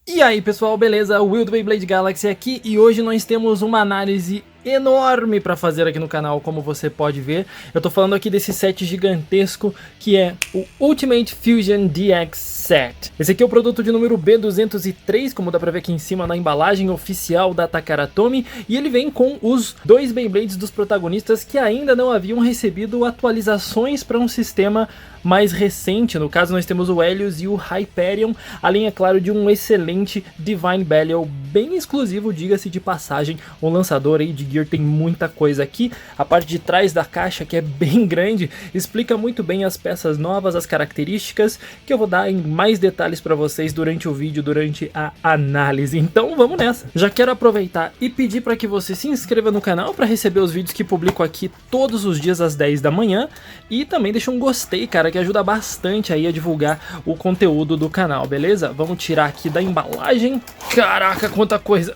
E aí pessoal, beleza? O Will do Beyblade Galaxy aqui e hoje nós temos uma análise enorme para fazer aqui no canal, como você pode ver. Eu tô falando aqui desse set gigantesco que é o Ultimate Fusion DX Set. Esse aqui é o produto de número B203, como dá pra ver aqui em cima na embalagem oficial da Takara Tomy, e ele vem com os dois Beyblades dos protagonistas que ainda não haviam recebido atualizações para um sistema mais recente. No caso nós temos o Helios e o Hyperion, além é claro de um excelente Divine Belial, bem exclusivo, diga-se de passagem. O lançador aí de Gear tem muita coisa aqui. A parte de trás da caixa, que é bem grande, explica muito bem as peças novas, as características, que eu vou dar em mais detalhes para vocês durante o vídeo, durante a análise. Então vamos nessa! Já quero aproveitar e pedir para que você se inscreva no canal para receber os vídeos que publico aqui todos os dias às 10 da manhã, e também deixa um gostei, cara, que ajuda bastante aí a divulgar o conteúdo do canal, beleza? Vamos tirar aqui da embalagem. Caraca, quanta coisa!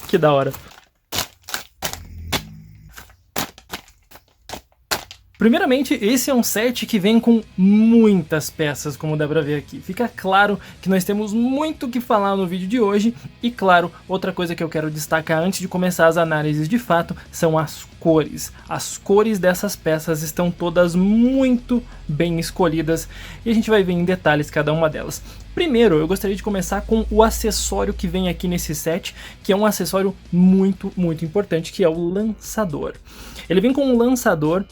Que da hora! Primeiramente, esse é um set que vem com muitas peças, como dá pra ver aqui. Fica claro que nós temos muito o que falar no vídeo de hoje. E claro, outra coisa que eu quero destacar antes de começar as análises de fato são as cores. As cores dessas peças estão todas muito bem escolhidas e a gente vai ver em detalhes cada uma delas. Primeiro, eu gostaria de começar com o acessório que vem aqui nesse set, que é um acessório muito importante, que é o lançador. Ele vem com um lançador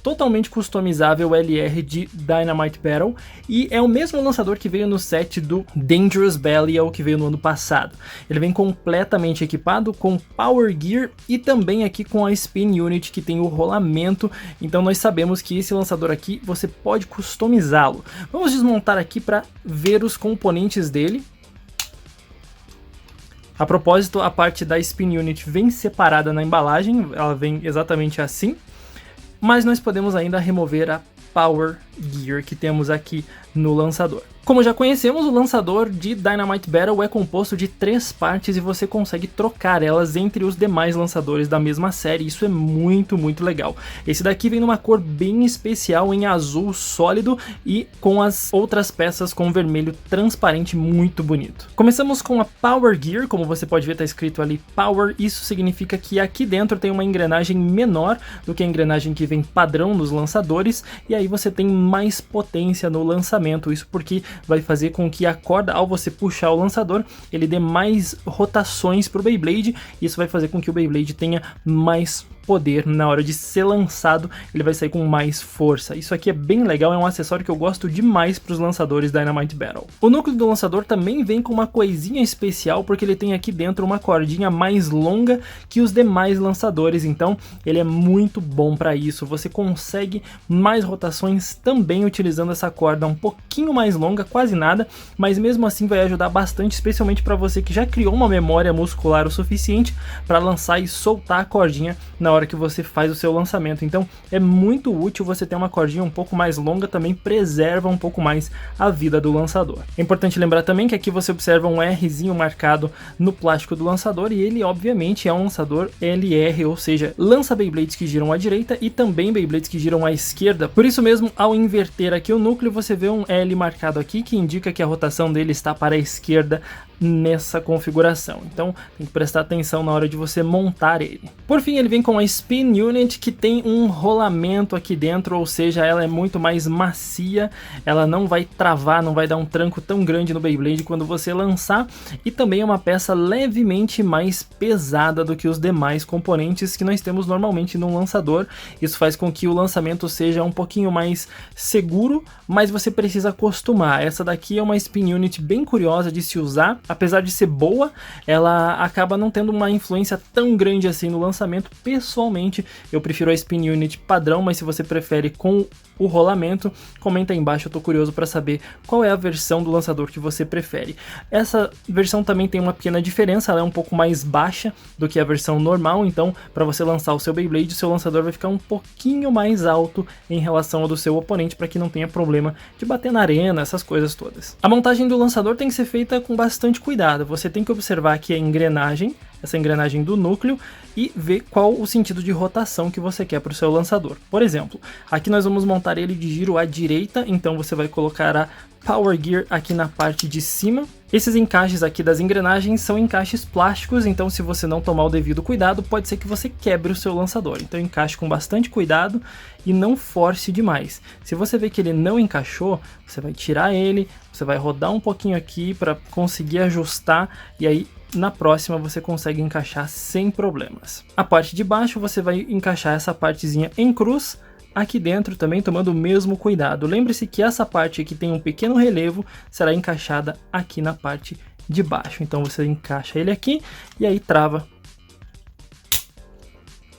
totalmente customizável LR de Dynamite Battle, e é o mesmo lançador que veio no set do Dangerous Belial, que veio no ano passado. Ele vem completamente equipado com Power Gear e também aqui com a Spin Unit, que tem o rolamento, então nós sabemos que esse lançador aqui você pode customizá-lo. Vamos desmontar aqui para ver os componentes dele. A propósito, a parte da Spin Unit vem separada na embalagem, ela vem exatamente assim. Mas nós podemos ainda remover a Power Gear que temos aqui no lançador. Como já conhecemos, o lançador de Dynamite Battle é composto de 3 partes e você consegue trocar elas entre os demais lançadores da mesma série. Isso é muito legal. Esse daqui vem numa cor bem especial, em azul sólido e com as outras peças com vermelho transparente, muito bonito. Começamos com a Power Gear, como você pode ver, está escrito ali Power. Isso significa que aqui dentro tem uma engrenagem menor do que a engrenagem que vem padrão nos lançadores, e aí você tem mais potência no lançamento. Isso porque vai fazer com que a corda, ao você puxar o lançador, ele dê mais rotações para o Beyblade. Isso vai fazer com que o Beyblade tenha mais poder na hora de ser lançado, ele vai sair com mais força. Isso aqui é bem legal, é um acessório que eu gosto demais para os lançadores Dynamite Battle. O núcleo do lançador também vem com uma coisinha especial, porque ele tem aqui dentro uma cordinha mais longa que os demais lançadores, então ele é muito bom para isso. Você consegue mais rotações também utilizando essa corda um pouquinho mais longa, quase nada, mas mesmo assim vai ajudar bastante, especialmente para você que já criou uma memória muscular o suficiente para lançar e soltar a cordinha na hora que você faz o seu lançamento. Então é muito útil você ter uma cordinha um pouco mais longa, também preserva um pouco mais a vida do lançador. É importante lembrar também que aqui você observa um Rzinho marcado no plástico do lançador, e ele obviamente é um lançador LR, ou seja, lança Beyblades que giram à direita e também Beyblades que giram à esquerda. Por isso mesmo, ao inverter aqui o núcleo, você vê um L marcado aqui, que indica que a rotação dele está para a esquerda nessa configuração. Então tem que prestar atenção na hora de você montar ele. Por fim, ele vem com a Spin Unit, que tem um rolamento aqui dentro, ou seja, ela é muito mais macia, ela não vai travar, não vai dar um tranco tão grande no Beyblade quando você lançar, e também é uma peça levemente mais pesada do que os demais componentes que nós temos normalmente no lançador. Isso faz com que o lançamento seja um pouquinho mais seguro, mas você precisa acostumar. Essa daqui é uma Spin Unit bem curiosa de se usar. Apesar de ser boa, ela acaba não tendo uma influência tão grande assim no lançamento. Pessoalmente, eu prefiro a Spin Unit padrão, mas se você prefere com o rolamento, comenta aí embaixo, eu tô curioso para saber qual é a versão do lançador que você prefere. Essa versão também tem uma pequena diferença, ela é um pouco mais baixa do que a versão normal, então para você lançar o seu Beyblade, o seu lançador vai ficar um pouquinho mais alto em relação ao do seu oponente, para que não tenha problema de bater na arena, essas coisas todas. A montagem do lançador tem que ser feita com bastante cuidado, você tem que observar aqui a engrenagem, essa engrenagem do núcleo, e ver qual o sentido de rotação que você quer para o seu lançador. Por exemplo, aqui nós vamos montar ele de giro à direita, então você vai colocar a Power Gear aqui na parte de cima. Esses encaixes aqui das engrenagens são encaixes plásticos, então se você não tomar o devido cuidado, pode ser que você quebre o seu lançador. Então encaixe com bastante cuidado e não force demais. Se você vê que ele não encaixou, você vai tirar ele, você vai rodar um pouquinho aqui para conseguir ajustar e aí na próxima você consegue encaixar sem problemas. A parte de baixo você vai encaixar essa partezinha em cruz, aqui dentro também tomando o mesmo cuidado. Lembre-se que essa parte aqui tem um pequeno relevo, será encaixada aqui na parte de baixo. Então você encaixa ele aqui e aí trava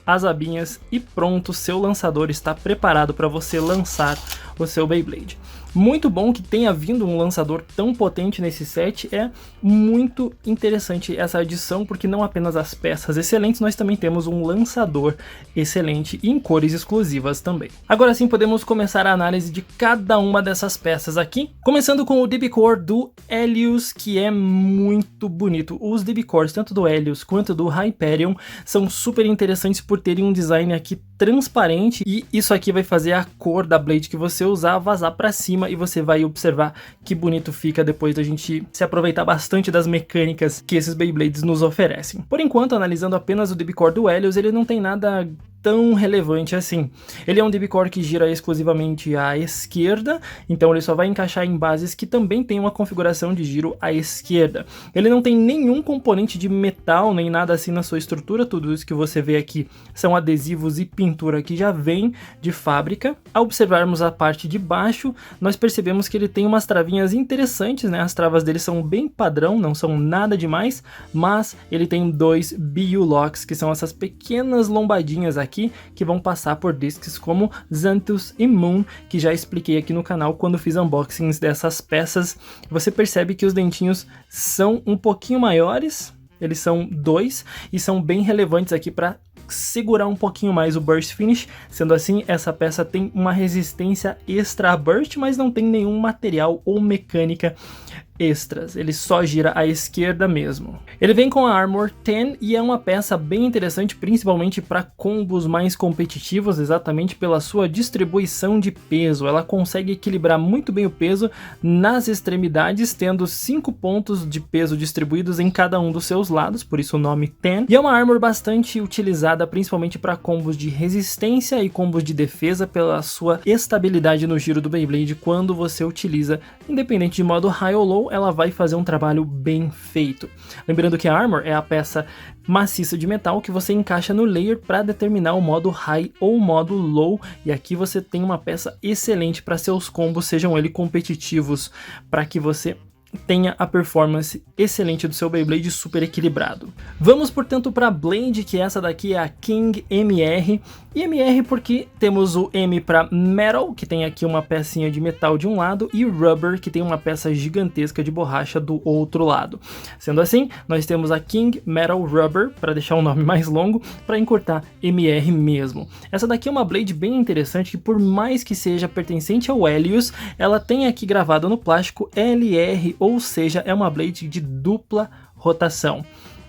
as abinhas e pronto, seu lançador está preparado para você lançar o seu Beyblade. Muito bom que tenha vindo um lançador tão potente nesse set, é muito interessante essa adição, porque não apenas as peças excelentes, nós também temos um lançador excelente e em cores exclusivas também. Agora sim podemos começar a análise de cada uma dessas peças aqui, começando com o DB Core do Helios, que é muito bonito. Os DB Cores, tanto do Helios quanto do Hyperion, são super interessantes por terem um design aqui transparente, e isso aqui vai fazer a cor da Blade que você usar vazar para cima, e você vai observar que bonito fica depois da gente se aproveitar bastante das mecânicas que esses Beyblades nos oferecem. Por enquanto, analisando apenas o DB Core do Helios, ele não tem nada tão relevante assim. Ele é um DB Core que gira exclusivamente à esquerda, então ele só vai encaixar em bases que também tem uma configuração de giro à esquerda. Ele não tem nenhum componente de metal, nem nada assim na sua estrutura, tudo isso que você vê aqui são adesivos e pintura que já vem de fábrica. Ao observarmos a parte de baixo, nós percebemos que ele tem umas travinhas interessantes, né? As travas dele são bem padrão, não são nada demais, mas ele tem 2 BU Locks, que são essas pequenas lombadinhas aqui, que vão passar por discs como Xanthus e Moon, que já expliquei aqui no canal quando fiz unboxings dessas peças. Você percebe que os dentinhos são um pouquinho maiores, eles são 2 e são bem relevantes aqui para segurar um pouquinho mais o Burst Finish. Sendo assim, essa peça tem uma resistência extra a Burst, mas não tem nenhum material ou mecânica extras, ele só gira à esquerda mesmo. Ele vem com a Armor 10 e é uma peça bem interessante, principalmente para combos mais competitivos, exatamente pela sua distribuição de peso. Ela consegue equilibrar muito bem o peso nas extremidades, tendo 5 pontos de peso distribuídos em cada um dos seus lados, por isso o nome 10. E é uma Armor bastante utilizada principalmente para combos de resistência e combos de defesa pela sua estabilidade no giro do Beyblade quando você utiliza, independente de modo high ou low, ela vai fazer um trabalho bem feito. Lembrando que a Armor é a peça maciça de metal que você encaixa no layer para determinar o modo high ou o modo low, e aqui você tem uma peça excelente para seus combos, sejam eles competitivos, para que você tenha a performance excelente do seu Beyblade super equilibrado. Vamos, portanto, para a Blade, que essa daqui é a King MR. E MR porque temos o M para Metal, que tem aqui uma pecinha de metal de um lado, e Rubber, que tem uma peça gigantesca de borracha do outro lado. Sendo assim, nós temos a King Metal Rubber, para deixar o nome mais longo, para encurtar MR mesmo. Essa daqui é uma Blade bem interessante, que por mais que seja pertencente ao Helios, ela tem aqui gravado no plástico LR, ou seja, é uma Blade de dupla rotação.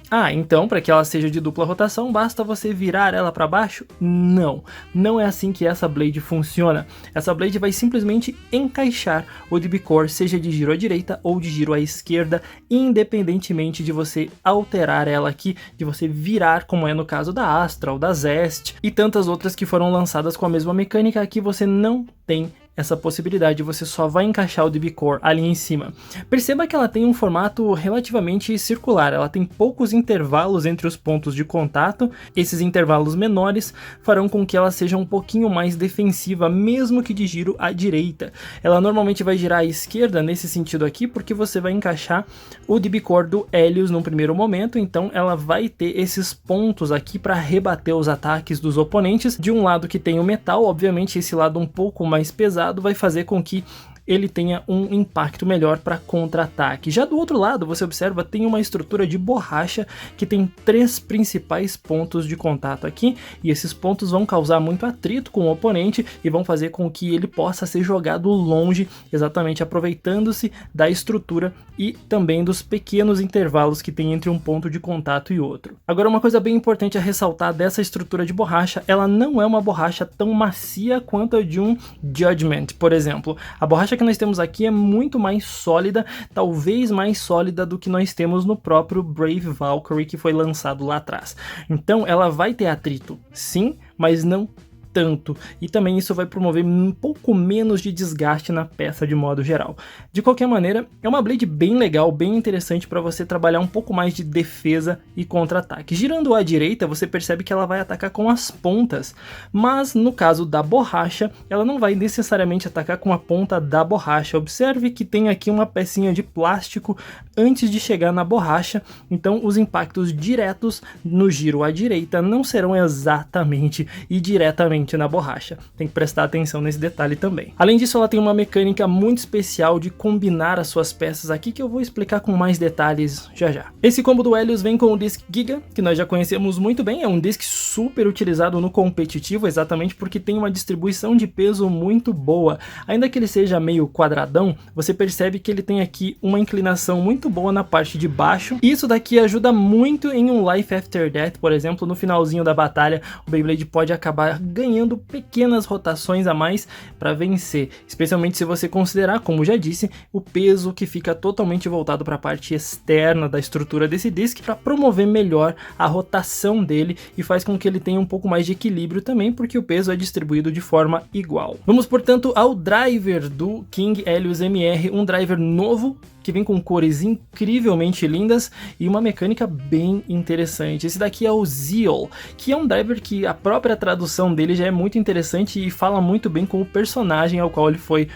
Ah, então para que ela seja de dupla rotação, basta você virar ela para baixo? Não, não é assim que essa Blade funciona. Essa Blade vai simplesmente encaixar o DB Core, seja de giro à direita ou de giro à esquerda, independentemente de você alterar ela aqui, de você virar, como é no caso da Astra ou da Zest e tantas outras que foram lançadas com a mesma mecânica. Aqui você não tem essa possibilidade, você só vai encaixar o DB Core ali em cima. Perceba que ela tem um formato relativamente circular, ela tem poucos intervalos entre os pontos de contato. Esses intervalos menores farão com que ela seja um pouquinho mais defensiva, mesmo que de giro à direita. Ela normalmente vai girar à esquerda nesse sentido aqui, porque você vai encaixar o DB Core do Helios num primeiro momento, então ela vai ter esses pontos aqui para rebater os ataques dos oponentes. De um lado que tem o metal, obviamente esse lado um pouco mais pesado vai fazer com que ele tenha um impacto melhor para contra-ataque. Já do outro lado, você observa, tem uma estrutura de borracha que tem 3 principais pontos de contato aqui, e esses pontos vão causar muito atrito com o oponente e vão fazer com que ele possa ser jogado longe, exatamente aproveitando-se da estrutura e também dos pequenos intervalos que tem entre um ponto de contato e outro. Agora, uma coisa bem importante a ressaltar dessa estrutura de borracha, ela não é uma borracha tão macia quanto a de um Judgment, por exemplo. A borracha borracha que nós temos aqui é muito mais sólida, talvez mais sólida do que nós temos no próprio Brave Valkyrie que foi lançado lá atrás. Então ela vai ter atrito, sim, mas não tanto, e também isso vai promover um pouco menos de desgaste na peça de modo geral. De qualquer maneira, é uma blade bem legal, bem interessante para você trabalhar um pouco mais de defesa e contra-ataque. Girando à direita, você percebe que ela vai atacar com as pontas, mas no caso da borracha, ela não vai necessariamente atacar com a ponta da borracha. Observe que tem aqui uma pecinha de plástico antes de chegar na borracha, então os impactos diretos no giro à direita não serão exatamente e diretamente na borracha. Tem que prestar atenção nesse detalhe também. Além disso, ela tem uma mecânica muito especial de combinar as suas peças aqui, que eu vou explicar com mais detalhes já já. Esse combo do Helios vem com o Disc Giga, que nós já conhecemos muito bem, é um disc super utilizado no competitivo, exatamente porque tem uma distribuição de peso muito boa. Ainda que ele seja meio quadradão, você percebe que ele tem aqui uma inclinação muito boa na parte de baixo, e isso daqui ajuda muito em um Life After Death, por exemplo. No finalzinho da batalha, o Beyblade pode acabar ganhando pequenas rotações a mais para vencer, especialmente se você considerar, como já disse, o peso que fica totalmente voltado para a parte externa da estrutura desse disc, para promover melhor a rotação dele e faz com que ele tenha um pouco mais de equilíbrio também, porque o peso é distribuído de forma igual. Vamos, portanto, ao driver do King Helios MR, um driver novo, que vem com cores incrivelmente lindas e uma mecânica bem interessante. Esse daqui é o Zeal, que é um driver que a própria tradução dele já é muito interessante e fala muito bem com o personagem ao qual ele foi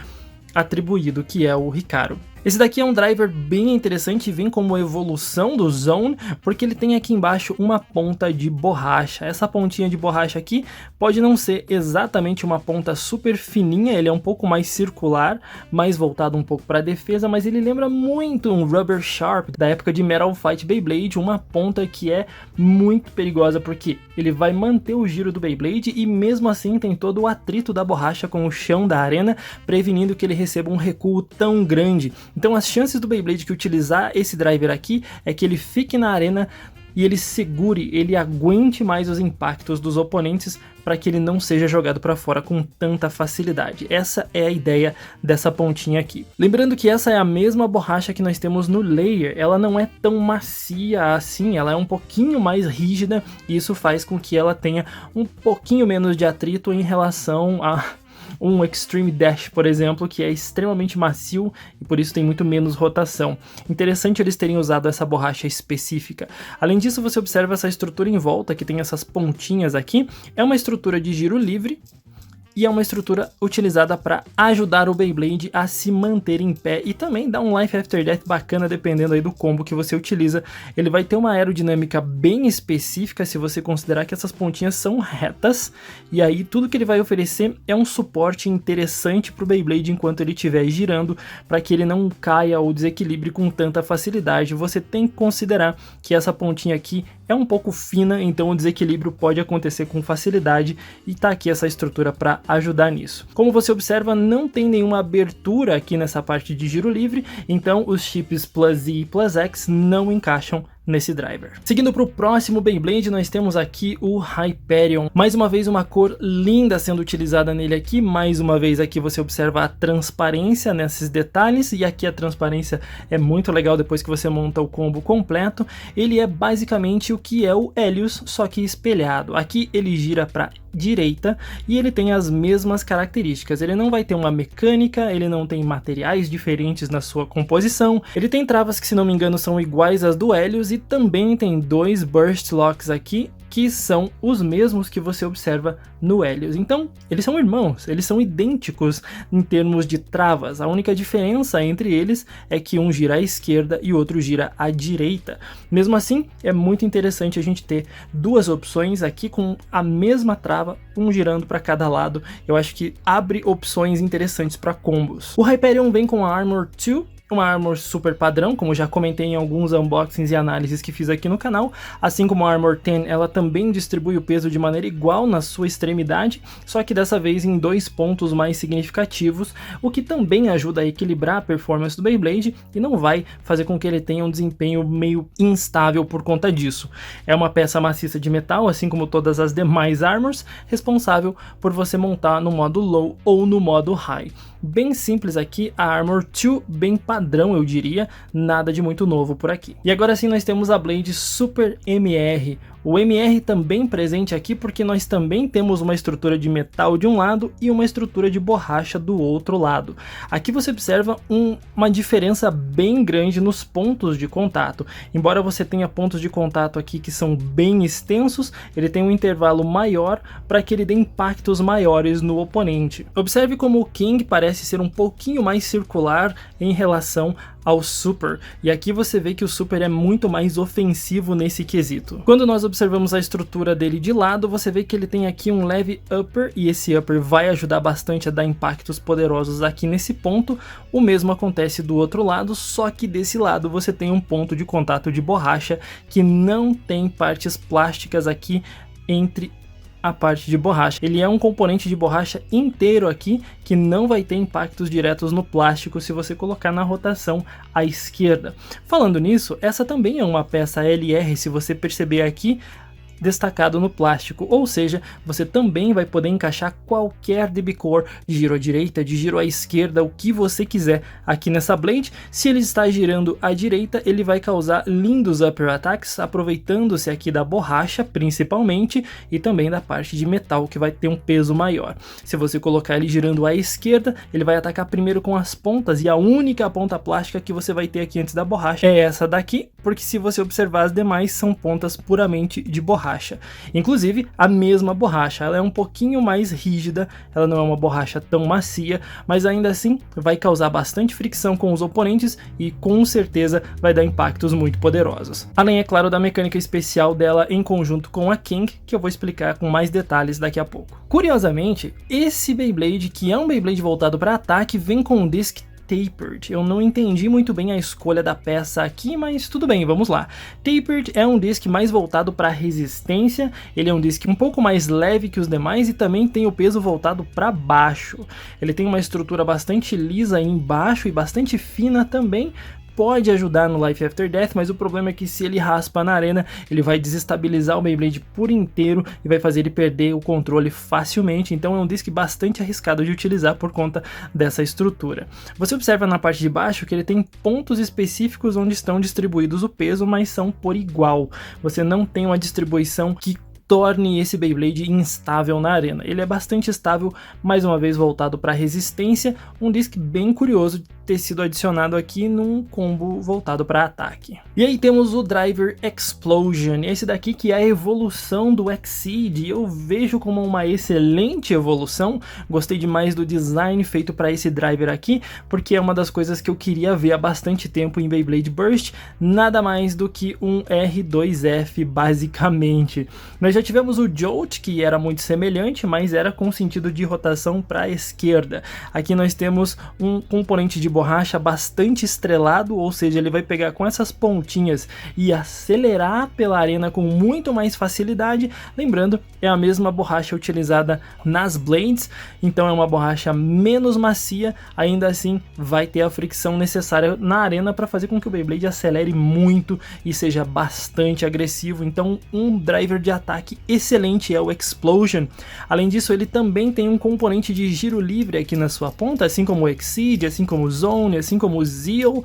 atribuído, que é o Hikaru. Esse daqui é um driver bem interessante e vem como evolução do Zone, porque ele tem aqui embaixo uma ponta de borracha. Essa pontinha de borracha aqui pode não ser exatamente uma ponta super fininha, ele é um pouco mais circular, mais voltado um pouco para a defesa, mas ele lembra muito um Rubber Sharp da época de Metal Fight Beyblade, uma ponta que é muito perigosa, porque ele vai manter o giro do Beyblade e mesmo assim tem todo o atrito da borracha com o chão da arena, prevenindo que ele receba um recuo tão grande. Então as chances do Beyblade que utilizar esse driver aqui é que ele fique na arena e ele segure, ele aguente mais os impactos dos oponentes para que ele não seja jogado para fora com tanta facilidade. Essa é a ideia dessa pontinha aqui. Lembrando que essa é a mesma borracha que nós temos no Layer, ela não é tão macia assim, ela é um pouquinho mais rígida e isso faz com que ela tenha um pouquinho menos de atrito em relação a um Extreme Dash, por exemplo, que é extremamente macio e por isso tem muito menos rotação. Interessante eles terem usado essa borracha específica. Além disso, você observa essa estrutura em volta, que tem essas pontinhas aqui. É uma estrutura de giro livre e é uma estrutura utilizada para ajudar o Beyblade a se manter em pé e também dá um Life After Death bacana dependendo aí do combo que você utiliza. Ele vai ter uma aerodinâmica bem específica se você considerar que essas pontinhas são retas, e aí tudo que ele vai oferecer é um suporte interessante para o Beyblade enquanto ele estiver girando, para que ele não caia ou desequilibre com tanta facilidade. Você tem que considerar que essa pontinha aqui é um pouco fina, então o desequilíbrio pode acontecer com facilidade e tá aqui essa estrutura para ajudar nisso. Como você observa, não tem nenhuma abertura aqui nessa parte de giro livre, então os chips Plus Z e Plus X não encaixam nesse driver. Seguindo para o próximo Beyblade, nós temos aqui o Hyperion. Mais uma vez uma cor linda sendo utilizada nele aqui, mais uma vez aqui você observa a transparência nesses detalhes, e aqui a transparência é muito legal depois que você monta o combo completo. Ele é basicamente o que é o Helios, só que espelhado. Aqui ele gira para direita e ele tem as mesmas características. Ele não vai ter uma mecânica, ele não tem materiais diferentes na sua composição, ele tem travas que, se não me engano, são iguais às do Helios, e também tem dois Burst Locks aqui que são os mesmos que você observa no Helios. Então, eles são irmãos, eles são idênticos em termos de travas. A única diferença entre eles é que um gira à esquerda e o outro gira à direita. Mesmo assim, é muito interessante a gente ter duas opções aqui com a mesma trava, um girando para cada lado. Eu acho que abre opções interessantes para combos. O Hyperion vem com a Armor 2, uma Armor super padrão, como já comentei em alguns unboxings e análises que fiz aqui no canal. Assim como a Armor 10, ela também distribui o peso de maneira igual na sua extremidade, só que dessa vez em 2 pontos mais significativos, o que também ajuda a equilibrar a performance do Beyblade e não vai fazer com que ele tenha um desempenho meio instável por conta disso. É uma peça maciça de metal, assim como todas as demais Armors, responsável por você montar no modo Low ou no modo High. Bem simples aqui, a Armor 2 bem padrão, eu diria, nada de muito novo por aqui. E agora sim nós temos a Blade Super MR. O MR também presente aqui porque nós também temos uma estrutura de metal de um lado e uma estrutura de borracha do outro lado. Aqui você observa uma diferença bem grande nos pontos de contato. Embora você tenha pontos de contato aqui que são bem extensos, ele tem um intervalo maior para que ele dê impactos maiores no oponente. Observe como o King parece ser um pouquinho mais circular em relação ao Super, e aqui você vê que o Super é muito mais ofensivo nesse quesito. Quando nós observamos a estrutura dele de lado, você vê que ele tem aqui um leve upper, e esse upper vai ajudar bastante a dar impactos poderosos aqui nesse ponto. O mesmo acontece do outro lado, só que desse lado você tem um ponto de contato de borracha que não tem partes plásticas aqui entre a parte de borracha. Ele é um componente de borracha inteiro aqui que não vai ter impactos diretos no plástico se você colocar na rotação à esquerda. Falando nisso, essa também é uma peça LR, se você perceber aqui, destacado no plástico, ou seja, você também vai poder encaixar qualquer DB-Core de giro à direita, de giro à esquerda, o que você quiser aqui nessa Blade. Se ele está girando à direita, ele vai causar lindos upper attacks, aproveitando-se aqui da borracha principalmente, e também da parte de metal, que vai ter um peso maior. Se você colocar ele girando à esquerda, ele vai atacar primeiro com as pontas, e a única ponta plástica que você vai ter aqui antes da borracha é essa daqui, porque se você observar as demais são pontas puramente de borracha. Inclusive a mesma borracha, ela é um pouquinho mais rígida, ela não é uma borracha tão macia, mas ainda assim vai causar bastante fricção com os oponentes e com certeza vai dar impactos muito poderosos. Além, é claro, da mecânica especial dela em conjunto com a King, que eu vou explicar com mais detalhes daqui a pouco. Curiosamente, esse Beyblade, que é um Beyblade voltado para ataque, vem com um disc Tapered. Eu não entendi muito bem a escolha da peça aqui, mas tudo bem, vamos lá. Tapered é um disc mais voltado para resistência, ele é um disc um pouco mais leve que os demais e também tem o peso voltado para baixo. Ele tem uma estrutura bastante lisa embaixo e bastante fina também, pode ajudar no Life After Death, mas o problema é que se ele raspa na arena, ele vai desestabilizar o Beyblade por inteiro e vai fazer ele perder o controle facilmente, então é um disc bastante arriscado de utilizar por conta dessa estrutura. Você observa na parte de baixo que ele tem pontos específicos onde estão distribuídos o peso, mas são por igual. Você não tem uma distribuição que torne esse Beyblade instável na arena. Ele é bastante estável, mais uma vez voltado para resistência, um disc bem curioso de ter sido adicionado aqui num combo voltado para ataque. E aí temos o Driver Explosion, esse daqui que é a evolução do Exceed, eu vejo como uma excelente evolução, gostei demais do design feito para esse driver aqui, porque é uma das coisas que eu queria ver há bastante tempo em Beyblade Burst, nada mais do que um R2F basicamente. Nós já tivemos o Jolt, que era muito semelhante, mas era com sentido de rotação para a esquerda. Aqui nós temos um componente de borracha bastante estrelado, ou seja, ele vai pegar com essas pontinhas e acelerar pela arena com muito mais facilidade. Lembrando, é a mesma borracha utilizada nas Blades, então é uma borracha menos macia, ainda assim vai ter a fricção necessária na arena para fazer com que o Beyblade acelere muito e seja bastante agressivo. Então um driver de ataque excelente é o Explosion. Além disso, ele também tem um componente de giro livre aqui na sua ponta, assim como o Exceed, assim como o Zone, assim como o Zeal.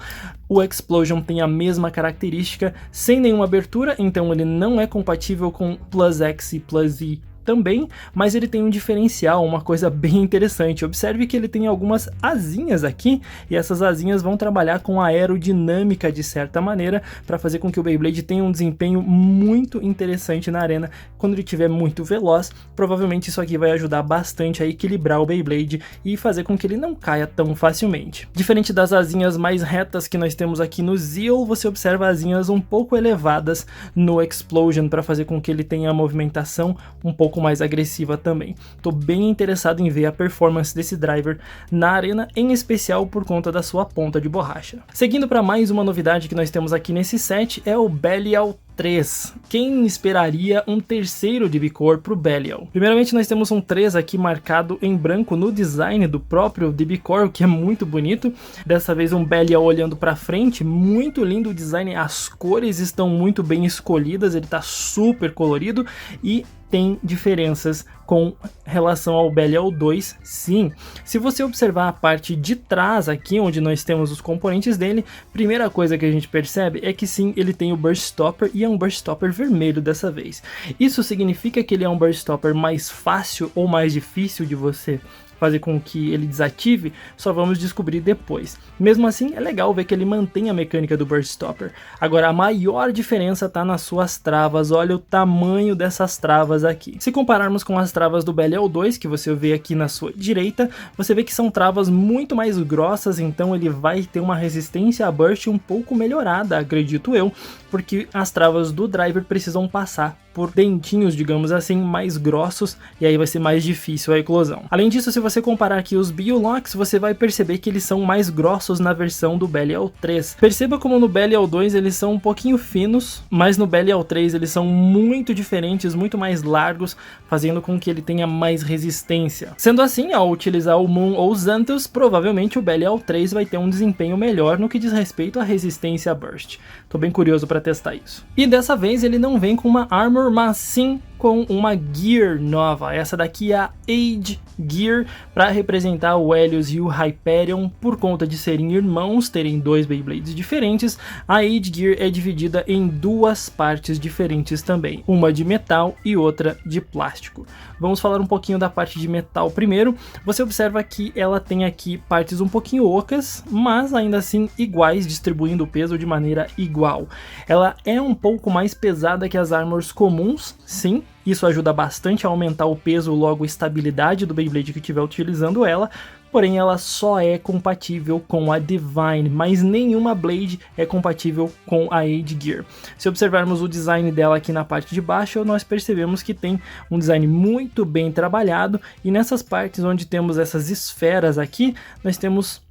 O Explosion tem a mesma característica, sem nenhuma abertura, então ele não é compatível com Plus X e Plus Y também, mas ele tem um diferencial, uma coisa bem interessante. Observe que ele tem algumas asinhas aqui, e essas asinhas vão trabalhar com a aerodinâmica de certa maneira, para fazer com que o Beyblade tenha um desempenho muito interessante na arena. Quando ele estiver muito veloz, provavelmente isso aqui vai ajudar bastante a equilibrar o Beyblade e fazer com que ele não caia tão facilmente. Diferente das asinhas mais retas que nós temos aqui no Zeal, você observa asinhas um pouco elevadas no Explosion, para fazer com que ele tenha a movimentação um pouco pouco mais agressiva também. Tô bem interessado em ver a performance desse driver na arena, em especial por conta da sua ponta de borracha. Seguindo para mais uma novidade que nós temos aqui nesse set, é o Belial 3. Quem esperaria um terceiro DB Core pro Belial? Primeiramente nós temos um 3 aqui marcado em branco no design do próprio DB Core, o que é muito bonito. Dessa vez um Belial olhando para frente, muito lindo o design, as cores estão muito bem escolhidas, ele tá super colorido e tem diferenças com relação ao Belial 2, sim. Se você observar a parte de trás aqui, onde nós temos os componentes dele, primeira coisa que a gente percebe é que sim, ele tem o Burst Stopper e é um Burst Stopper vermelho dessa vez. Isso significa que ele é um Burst Stopper mais fácil ou mais difícil de você fazer com que ele desative? Só vamos descobrir depois. Mesmo assim, é legal ver que ele mantém a mecânica do Burst Stopper. Agora, a maior diferença está nas suas travas. Olha o tamanho dessas travas aqui. Se compararmos com as travas do Belial 2, que você vê aqui na sua direita, você vê que são travas muito mais grossas, então ele vai ter uma resistência a burst um pouco melhorada, acredito eu, porque as travas do driver precisam passar por dentinhos, digamos assim, mais grossos, e aí vai ser mais difícil a eclosão. Além disso, se você comparar aqui os Biolocks, você vai perceber que eles são mais grossos na versão do Belial 3. Perceba como no Belial 2 eles são um pouquinho finos, mas no Belial 3 eles são muito diferentes, muito mais largos, fazendo com que ele tenha mais resistência. Sendo assim, ao utilizar o Moon ou Xanthus, provavelmente o Belial 3 vai ter um desempenho melhor no que diz respeito à resistência a burst. Tô bem curioso para testar isso. E dessa vez ele não vem com uma Armor, mas sim com uma Gear nova. Essa daqui é a Age Gear, para representar o Helios e o Hyperion. Por conta de serem irmãos, terem dois Beyblades diferentes, a Age Gear é dividida em duas partes diferentes também, uma de metal e outra de plástico. Vamos falar um pouquinho da parte de metal primeiro. Você observa que ela tem aqui partes um pouquinho ocas, mas ainda assim iguais, distribuindo o peso de maneira igual. Ela é um pouco mais pesada que as Armors comuns, sim. Isso ajuda bastante a aumentar o peso, logo a estabilidade do Beyblade que estiver utilizando ela. Porém, ela só é compatível com a Divine, mas nenhuma Blade é compatível com a Age Gear. Se observarmos o design dela aqui na parte de baixo, nós percebemos que tem um design muito bem trabalhado, e nessas partes onde temos essas esferas aqui, nós temos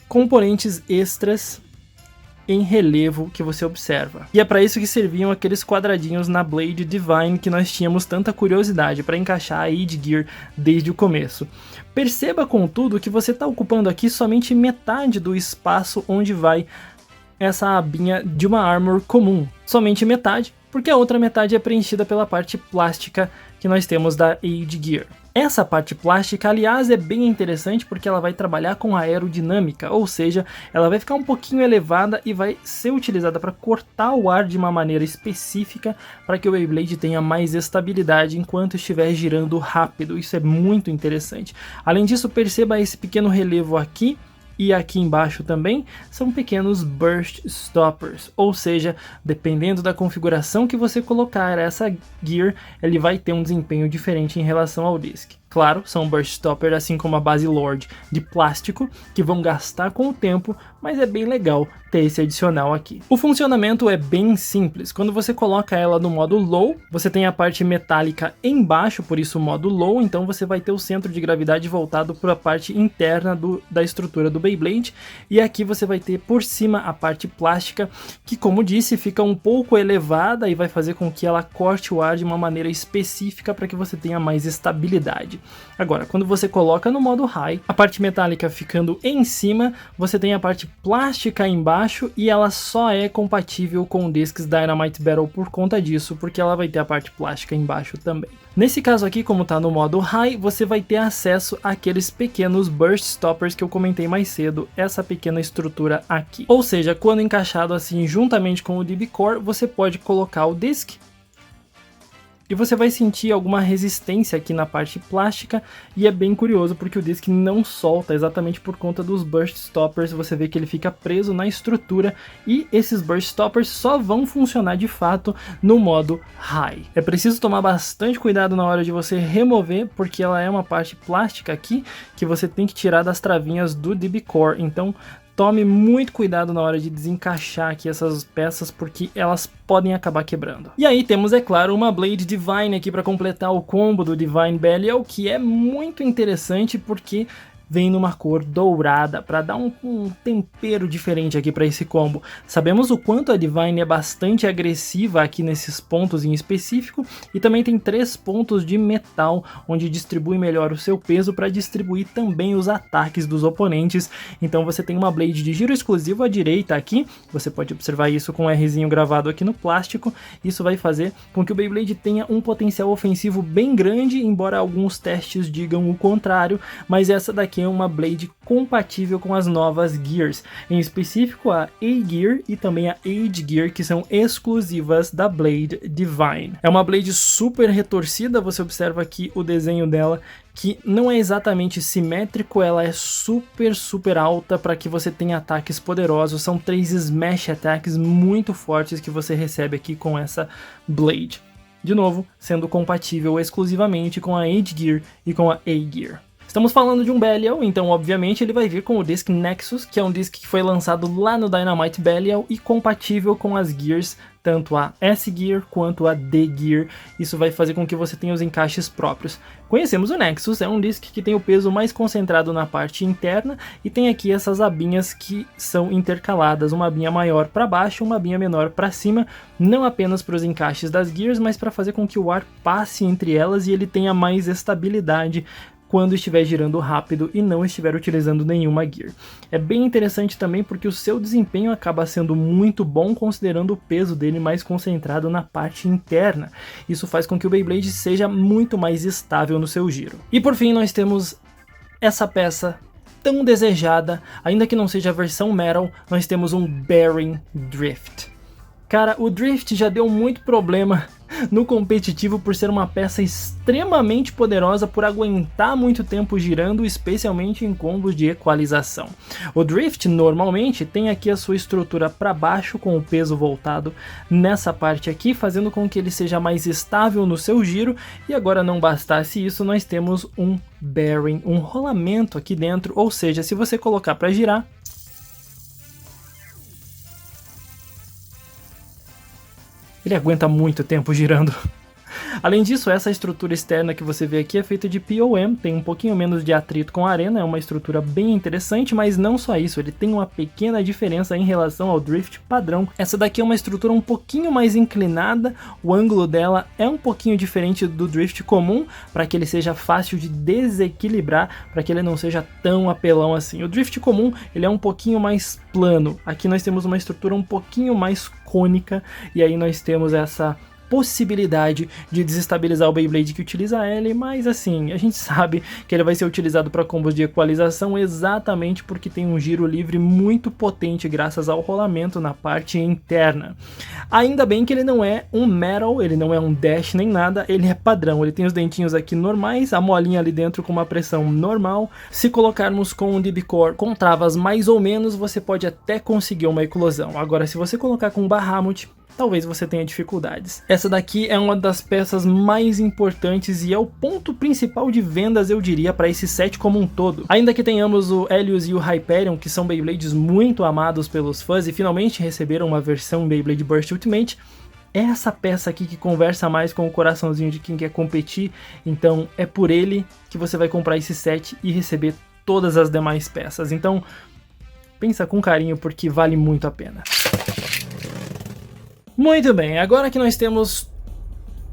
componentes extras em relevo que você observa. E é para isso que serviam aqueles quadradinhos na Blade Divine que nós tínhamos tanta curiosidade para encaixar a Age Gear desde o começo. Perceba, contudo, que você está ocupando aqui somente metade do espaço onde vai essa abinha de uma Armor comum. Somente metade, porque a outra metade é preenchida pela parte plástica que nós temos da Age Gear. Essa parte plástica, aliás, é bem interessante porque ela vai trabalhar com aerodinâmica, ou seja, ela vai ficar um pouquinho elevada e vai ser utilizada para cortar o ar de uma maneira específica para que o Beyblade tenha mais estabilidade enquanto estiver girando rápido. Isso é muito interessante. Além disso, perceba esse pequeno relevo aqui, e aqui embaixo também são pequenos Burst Stoppers, ou seja, dependendo da configuração que você colocar essa Gear, ele vai ter um desempenho diferente em relação ao disc. Claro, são Burst Stopper, assim como a base Lord de plástico, que vão gastar com o tempo, mas é bem legal ter esse adicional aqui. O funcionamento é bem simples. Quando você coloca ela no modo Low, você tem a parte metálica embaixo, por isso o modo Low, então você vai ter o centro de gravidade voltado para a parte interna da estrutura do Beyblade, e aqui você vai ter por cima a parte plástica, que, como disse, fica um pouco elevada e vai fazer com que ela corte o ar de uma maneira específica para que você tenha mais estabilidade. Agora, quando você coloca no modo High, a parte metálica ficando em cima, você tem a parte plástica embaixo, e ela só é compatível com o Discs Dynamite Battle por conta disso, porque ela vai ter a parte plástica embaixo também. Nesse caso aqui, como está no modo High, você vai ter acesso àqueles pequenos Burst Stoppers que eu comentei mais cedo, essa pequena estrutura aqui. Ou seja, quando encaixado assim juntamente com o DB Core, você pode colocar o Disc, e você vai sentir alguma resistência aqui na parte plástica, e é bem curioso porque o disc não solta exatamente por conta dos Burst Stoppers. Você vê que ele fica preso na estrutura, e esses Burst Stoppers só vão funcionar de fato no modo High. É preciso tomar bastante cuidado na hora de você remover, porque ela é uma parte plástica aqui que você tem que tirar das travinhas do DB Core, então tome muito cuidado na hora de desencaixar aqui essas peças, porque elas podem acabar quebrando. E aí temos, é claro, uma Blade Divine aqui para completar o combo do Divine Belial, que é muito interessante porque vem numa cor dourada para dar um tempero diferente aqui para esse combo. Sabemos o quanto a Divine é bastante agressiva aqui nesses pontos em específico, e também tem 3 pontos de metal, onde distribui melhor o seu peso para distribuir também os ataques dos oponentes. Então você tem uma Blade de giro exclusivo à direita aqui, você pode observar isso com um Rzinho gravado aqui no plástico. Isso vai fazer com que o Beyblade tenha um potencial ofensivo bem grande, embora alguns testes digam o contrário, mas essa daqui é uma Blade compatível com as novas Gears, em específico a A-Gear e também a Age Gear, que são exclusivas da Blade Divine. É uma Blade super retorcida, você observa aqui o desenho dela, que não é exatamente simétrico, ela é super alta para que você tenha ataques poderosos. São 3 Smash Attacks muito fortes que você recebe aqui com essa Blade. De novo, sendo compatível exclusivamente com a Age Gear e com a A-Gear. Estamos falando de um Belial, então obviamente ele vai vir com o Disc Nexus, que é um disc que foi lançado lá no Dynamite Belial e compatível com as Gears, tanto a S-Gear quanto a D-Gear. Isso vai fazer com que você tenha os encaixes próprios. Conhecemos o Nexus, é um disc que tem o peso mais concentrado na parte interna e tem aqui essas abinhas que são intercaladas, uma abinha maior para baixo, uma abinha menor para cima, não apenas para os encaixes das Gears, mas para fazer com que o ar passe entre elas e ele tenha mais estabilidade quando estiver girando rápido e não estiver utilizando nenhuma Gear. É bem interessante também porque o seu desempenho acaba sendo muito bom, considerando o peso dele mais concentrado na parte interna. Isso faz com que o Beyblade seja muito mais estável no seu giro. E por fim nós temos essa peça tão desejada, ainda que não seja a versão Metal, nós temos um Bearing Drift. Cara, o Drift já deu muito problema no competitivo por ser uma peça extremamente poderosa, por aguentar muito tempo girando, especialmente em combos de equalização. O Drift normalmente tem aqui a sua estrutura para baixo, com o peso voltado nessa parte aqui, fazendo com que ele seja mais estável no seu giro. E agora, não bastasse isso, nós temos um bearing, um rolamento aqui dentro, ou seja, se você colocar para girar, ele aguenta muito tempo girando. Além disso, essa estrutura externa que você vê aqui é feita de POM, tem um pouquinho menos de atrito com a arena, é uma estrutura bem interessante, mas não só isso, ele tem uma pequena diferença em relação ao Drift padrão. Essa daqui é uma estrutura um pouquinho mais inclinada, o ângulo dela é um pouquinho diferente do Drift comum, para que ele seja fácil de desequilibrar, para que ele não seja tão apelão assim. O Drift comum, ele é um pouquinho mais plano, aqui nós temos uma estrutura um pouquinho mais cônica, e aí nós temos essa possibilidade de desestabilizar o Beyblade que utiliza ele, mas assim, a gente sabe que ele vai ser utilizado para combos de equalização exatamente porque tem um giro livre muito potente graças ao rolamento na parte interna. Ainda bem que ele não é um Metal, ele não é um Dash nem nada, ele é padrão, ele tem os dentinhos aqui normais, a molinha ali dentro com uma pressão normal. Se colocarmos com um DB-Core com travas mais ou menos, você pode até conseguir uma eclosão. Agora, se você colocar com Bahamut, talvez você tenha dificuldades. Essa daqui é uma das peças mais importantes e é o ponto principal de vendas, eu diria, para esse set como um todo. Ainda que tenhamos o Helios e o Hyperion, que são Beyblades muito amados pelos fãs e finalmente receberam uma versão Beyblade Burst Ultimate, é essa peça aqui que conversa mais com o coraçãozinho de quem quer competir, então é por ele que você vai comprar esse set e receber todas as demais peças. Então, pensa com carinho porque vale muito a pena. Muito bem, agora que nós temos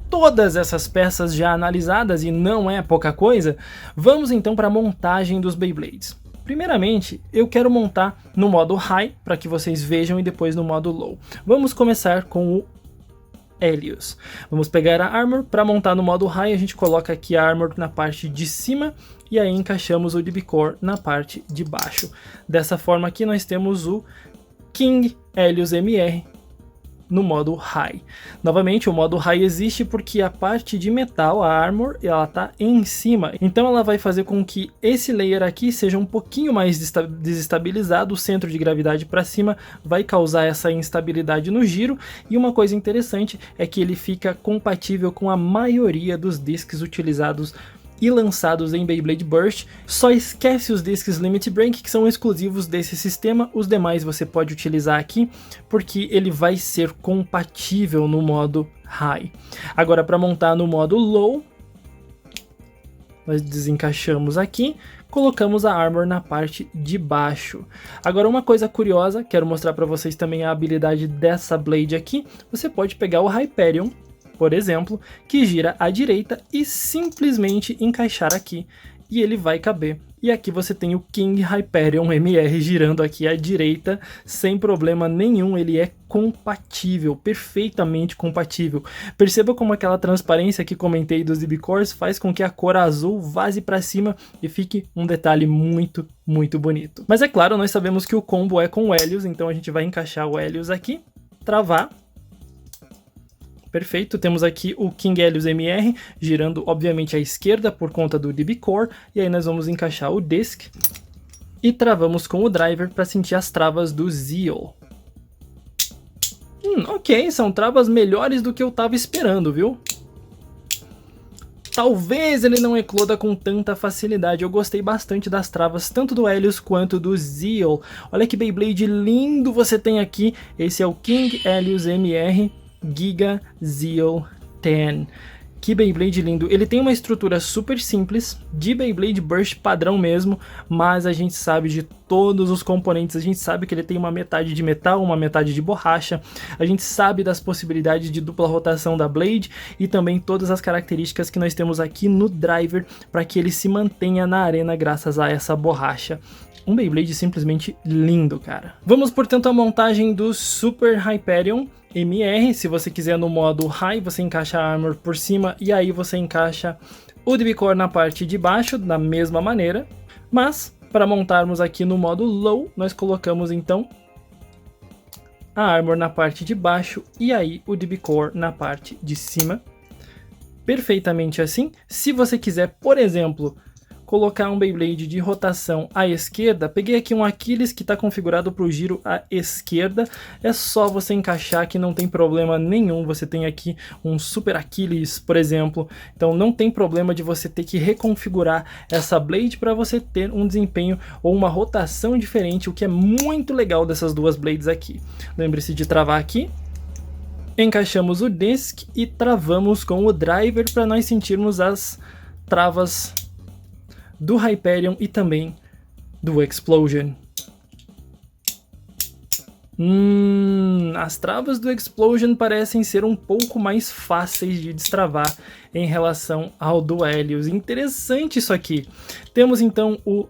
todas essas peças já analisadas, e não é pouca coisa, vamos então para a montagem dos Beyblades. Primeiramente, eu quero montar no modo High, para que vocês vejam, e depois no modo Low. Vamos começar com o Helios. Vamos pegar a Armor, para montar no modo High a gente coloca aqui a Armor na parte de cima, e aí encaixamos o DB-Core na parte de baixo. Dessa forma aqui nós temos o King Helios MR, no modo High. Novamente, o modo High existe porque a parte de metal, a Armor, ela tá em cima, então ela vai fazer com que esse layer aqui seja um pouquinho mais desestabilizado, o centro de gravidade para cima vai causar essa instabilidade no giro, e uma coisa interessante é que ele fica compatível com a maioria dos discs utilizados e lançados em Beyblade Burst. Só esquece os discs Limit Break, que são exclusivos desse sistema, os demais você pode utilizar aqui, porque ele vai ser compatível no modo High. Agora, para montar no modo Low, nós desencaixamos aqui, colocamos a Armor na parte de baixo. Agora, uma coisa curiosa, quero mostrar para vocês também a habilidade dessa Blade aqui. Você pode pegar o Hyperion, por exemplo, que gira à direita e simplesmente encaixar aqui, e ele vai caber. E aqui você tem o King Hyperion MR girando aqui à direita, sem problema nenhum, ele é compatível, perfeitamente compatível. Perceba como aquela transparência que comentei dos DB-Cores faz com que a cor azul vaze para cima e fique um detalhe muito, muito bonito. Mas é claro, nós sabemos que o combo é com o Helios, então a gente vai encaixar o Helios aqui, travar. Perfeito, temos aqui o King Helios MR, girando obviamente à esquerda por conta do DB-Core, e aí nós vamos encaixar o disc e travamos com o driver para sentir as travas do Zeal. Ok, são travas melhores do que eu estava esperando, viu? Talvez ele não ecloda com tanta facilidade, eu gostei bastante das travas, tanto do Helios quanto do Zeal. Olha que Beyblade lindo você tem aqui, esse é o King Helios MR Giga Zeal 10. Que Beyblade lindo. Ele tem uma estrutura super simples, de Beyblade Burst padrão mesmo, mas a gente sabe de todos os componentes, a gente sabe que ele tem uma metade de metal, uma metade de borracha, a gente sabe das possibilidades de dupla rotação da Blade e também todas as características que nós temos aqui no driver para que ele se mantenha na arena graças a essa borracha. Um Beyblade simplesmente lindo, cara. Vamos, portanto, à montagem do Super Hyperion MR. Se você quiser no modo High, você encaixa a Armor por cima e aí você encaixa o DB-Core na parte de baixo, da mesma maneira. Mas, para montarmos aqui no modo Low, nós colocamos então a Armor na parte de baixo e aí o DB-Core na parte de cima. Perfeitamente assim. Se você quiser, por exemplo, colocar um Beyblade de rotação à esquerda, peguei aqui um Aquiles que está configurado para o giro à esquerda, é só você encaixar que não tem problema nenhum. Você tem aqui um Super Aquiles, por exemplo, então não tem problema de você ter que reconfigurar essa Blade para você ter um desempenho ou uma rotação diferente, o que é muito legal dessas duas Blades aqui. Lembre-se de travar aqui, encaixamos o disc e travamos com o driver para nós sentirmos as travas do Hyperion e também do Explosion. As travas do Explosion parecem ser um pouco mais fáceis de destravar em relação ao do Helios. Interessante isso aqui. Temos então o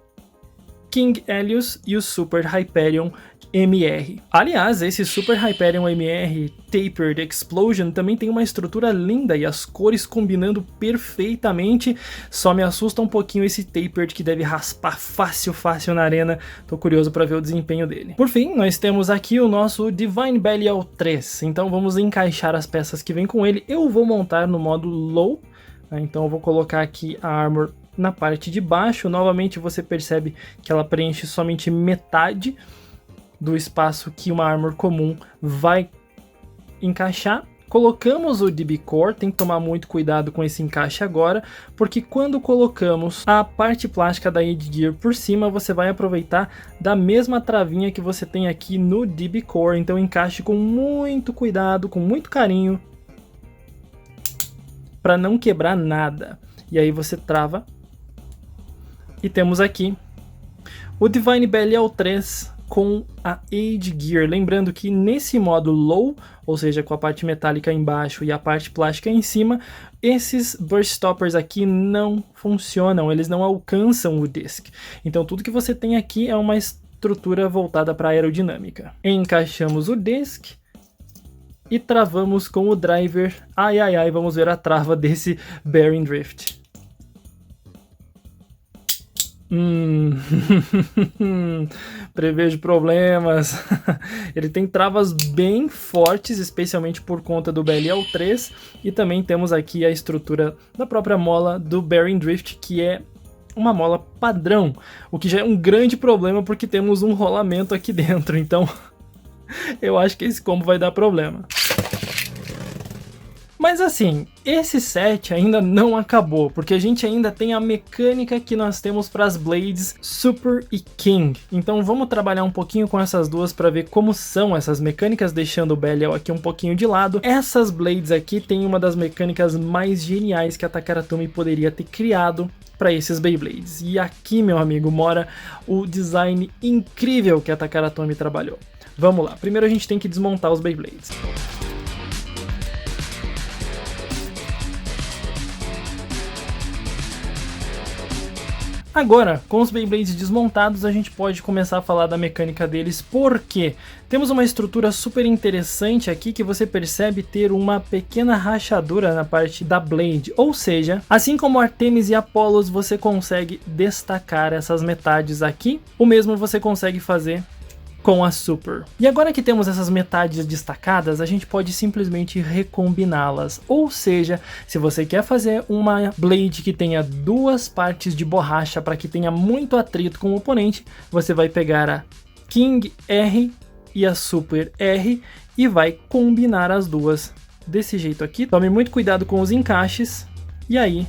King Helios e o Super Hyperion MR. Aliás, esse Super Hyperion MR Tapered Explosion também tem uma estrutura linda e as cores combinando perfeitamente. Só me assusta um pouquinho esse Tapered que deve raspar fácil na arena. Tô curioso para ver o desempenho dele. Por fim, nós temos aqui o nosso Divine Belial 3. Então vamos encaixar as peças que vem com ele. Eu vou montar no modo Low, né? Então eu vou colocar aqui a Armor na parte de baixo. Novamente você percebe que ela preenche somente metade do espaço que uma Armor comum vai encaixar. Colocamos o DB-Core, tem que tomar muito cuidado com esse encaixe agora, porque quando colocamos a parte plástica da Edge Gear por cima, você vai aproveitar da mesma travinha que você tem aqui no DB-Core, então encaixe com muito cuidado, com muito carinho, para não quebrar nada. E aí você trava, e temos aqui o Divine Belial 3 com a Edge Gear. Lembrando que nesse modo Low, ou seja, com a parte metálica embaixo e a parte plástica em cima, esses Burst Stoppers aqui não funcionam, eles não alcançam o disc. Então tudo que você tem aqui é uma estrutura voltada para aerodinâmica. Encaixamos o disc e travamos com o driver. Ai, ai, ai, vamos ver a trava desse Bearing Drift. Prevejo problemas. Ele tem travas bem fortes, especialmente por conta do Belial 3, e também temos aqui a estrutura da própria mola do Bearing Drift, que é uma mola padrão, o que já é um grande problema porque temos um rolamento aqui dentro, então eu acho que esse combo vai dar problema. Mas assim, esse set ainda não acabou, porque a gente ainda tem a mecânica que nós temos para as Blades Super e King. Então vamos trabalhar um pouquinho com essas duas para ver como são essas mecânicas, deixando o Belial aqui um pouquinho de lado. Essas Blades aqui tem uma das mecânicas mais geniais que a Takara Tomy poderia ter criado para esses Beyblades. E aqui, meu amigo, mora o design incrível que a Takara Tomy trabalhou. Vamos lá, primeiro a gente tem que desmontar os Beyblades. Agora, com os Beyblades desmontados, a gente pode começar a falar da mecânica deles, porque temos uma estrutura super interessante aqui que você percebe ter uma pequena rachadura na parte da Blade, ou seja, assim como Artemis e Apollos, você consegue destacar essas metades aqui, o mesmo você consegue fazer com a Super. E agora que temos essas metades destacadas, a gente pode simplesmente recombiná-las. Ou seja, se você quer fazer uma Blade que tenha duas partes de borracha para que tenha muito atrito com o oponente, você vai pegar a King R e a Super R e vai combinar as duas desse jeito aqui. Tome muito cuidado com os encaixes. E aí,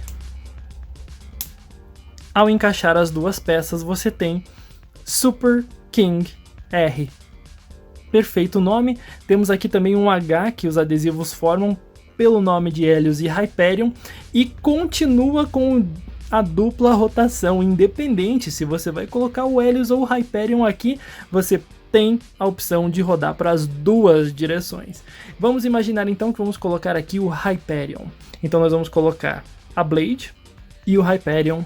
ao encaixar as duas peças, você tem Super King R. Perfeito nome. Temos aqui também um H que os adesivos formam pelo nome de Helios e Hyperion, e continua com a dupla rotação, independente se você vai colocar o Helios ou o Hyperion aqui, você tem a opção de rodar para as duas direções. Vamos imaginar então que vamos colocar aqui o Hyperion. Então nós vamos colocar a Blade e o Hyperion.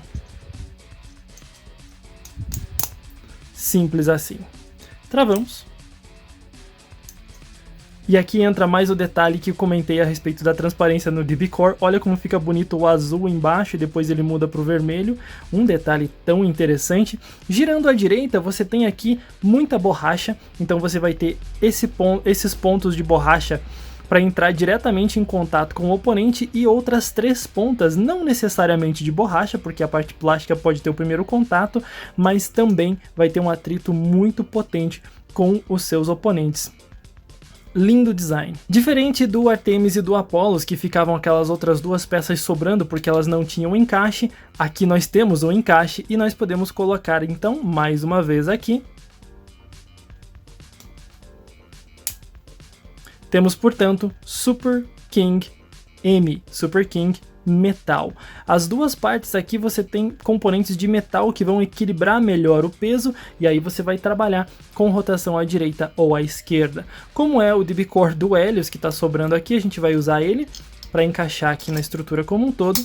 Simples assim. Travamos. E aqui entra mais o detalhe que comentei a respeito da transparência no DB Core. Olha como fica bonito o azul embaixo e depois ele muda para o vermelho. Um detalhe tão interessante. Girando à direita, você tem aqui muita borracha. Então você vai ter esses pontos de borracha para entrar diretamente em contato com o oponente, e outras 3 pontas, não necessariamente de borracha, porque a parte plástica pode ter o primeiro contato, mas também vai ter um atrito muito potente com os seus oponentes. Lindo design. Diferente do Artemis e do Apollos, que ficavam aquelas outras duas peças sobrando porque elas não tinham encaixe, aqui nós temos o encaixe e nós podemos colocar então, mais uma vez aqui, temos, portanto, Super King M, Super King Metal. As duas partes aqui você tem componentes de metal que vão equilibrar melhor o peso, e aí você vai trabalhar com rotação à direita ou à esquerda. Como é o DB Core do Helios que está sobrando aqui, a gente vai usar ele para encaixar aqui na estrutura como um todo.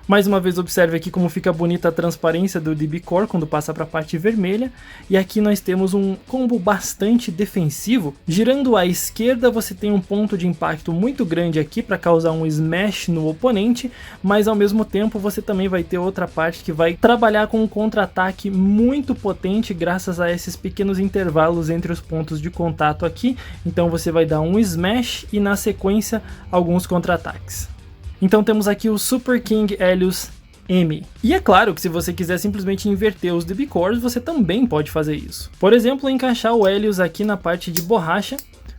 Mais uma vez, observe aqui como fica bonita a transparência do DB Core quando passa para a parte vermelha. E aqui nós temos um combo bastante defensivo. Girando à esquerda, você tem um ponto de impacto muito grande aqui para causar um smash no oponente, mas ao mesmo tempo você também vai ter outra parte que vai trabalhar com um contra-ataque muito potente graças a esses pequenos intervalos entre os pontos de contato aqui. Então você vai dar um smash e na sequência alguns contra-ataques. Então temos aqui o Super King Helios M. E é claro que se você quiser simplesmente inverter os DB Cores, você também pode fazer isso. Por exemplo, encaixar o Helios aqui na parte de borracha,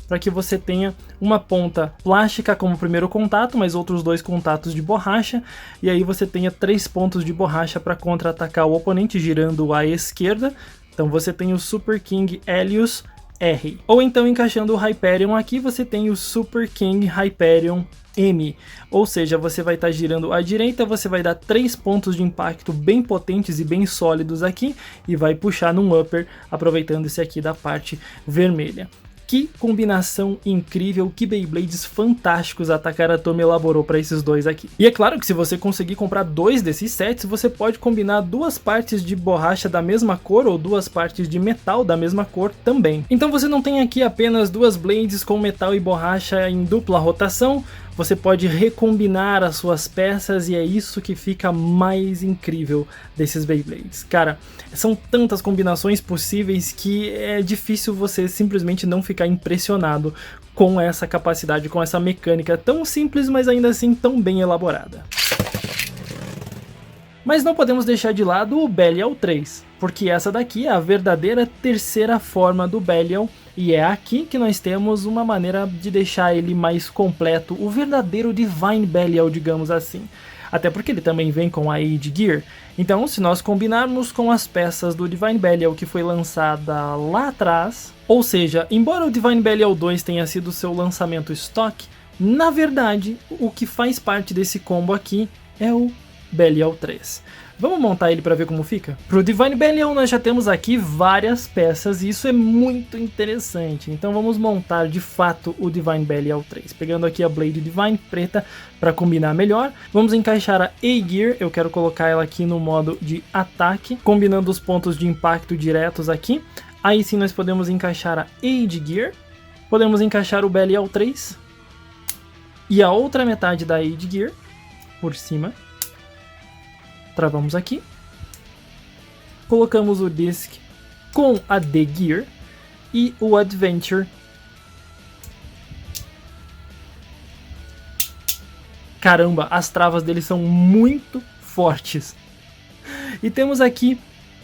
para que você tenha uma ponta plástica como primeiro contato, mas outros 2 contatos de borracha, e aí você tenha 3 pontos de borracha para contra-atacar o oponente girando à esquerda. Então você tem o Super King Helios R. Ou então encaixando o Hyperion aqui, você tem o Super King Hyperion M, ou seja, você vai estar girando à direita, você vai dar 3 pontos de impacto bem potentes e bem sólidos aqui, e vai puxar num upper, aproveitando esse aqui da parte vermelha. Que combinação incrível, que Beyblades fantásticos a Takara Tomy elaborou para esses dois aqui. E é claro que se você conseguir comprar 2 desses sets, você pode combinar 2 partes de borracha da mesma cor ou 2 partes de metal da mesma cor também. Então você não tem aqui apenas 2 blades com metal e borracha em dupla rotação, você pode recombinar as suas peças, e é isso que fica mais incrível desses Beyblades. Cara, são tantas combinações possíveis que é difícil você simplesmente não ficar impressionado com essa capacidade, com essa mecânica tão simples, mas ainda assim tão bem elaborada. Mas não podemos deixar de lado o Belial 3, porque essa daqui é a verdadeira terceira forma do Belial, e é aqui que nós temos uma maneira de deixar ele mais completo, o verdadeiro Divine Belial, digamos assim. Até porque ele também vem com a Age Gear. Então, se nós combinarmos com as peças do Divine Belial que foi lançada lá atrás, ou seja, embora o Divine Belial 2 tenha sido seu lançamento stock, na verdade, o que faz parte desse combo aqui é o Belial 3. Vamos montar ele para ver como fica? Para o Divine Belial nós já temos aqui várias peças e isso é muito interessante. Então vamos montar de fato o Divine Belial 3. Pegando aqui a Blade Divine preta para combinar melhor. Vamos encaixar a A-Gear, eu quero colocar ela aqui no modo de ataque, combinando os pontos de impacto diretos aqui. Aí sim nós podemos encaixar a Age Gear, podemos encaixar o Belial 3 e a outra metade da Age Gear por cima. Travamos aqui, colocamos o disc com a The Gear e o Adventure. Caramba, as travas dele são muito fortes. E temos aqui,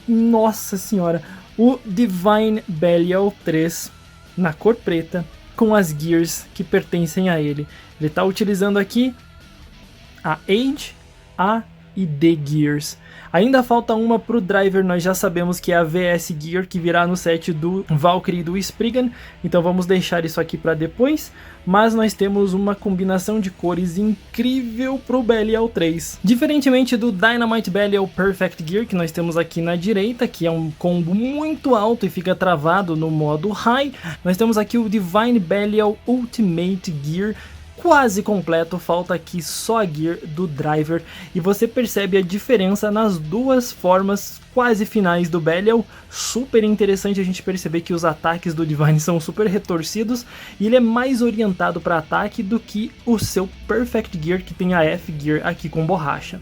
nossa senhora, o Divine Belial 3 na cor preta com as gears que pertencem a ele. Ele está utilizando aqui a Age, a e The Gears. Ainda falta uma pro driver, nós já sabemos que é a VS Gear, que virá no set do Valkyrie e do Spriggan, então vamos deixar isso aqui para depois, mas nós temos uma combinação de cores incrível pro Belial 3. Diferentemente do Dynamite Belial Perfect Gear, que nós temos aqui na direita, que é um combo muito alto e fica travado no modo High, nós temos aqui o Divine Belial Ultimate Gear, quase completo, falta aqui só a gear do driver e você percebe a diferença nas duas formas quase finais do Belial. Super interessante a gente perceber que os ataques do Divine são super retorcidos e ele é mais orientado para ataque do que o seu Perfect Gear, que tem a F-Gear aqui com borracha.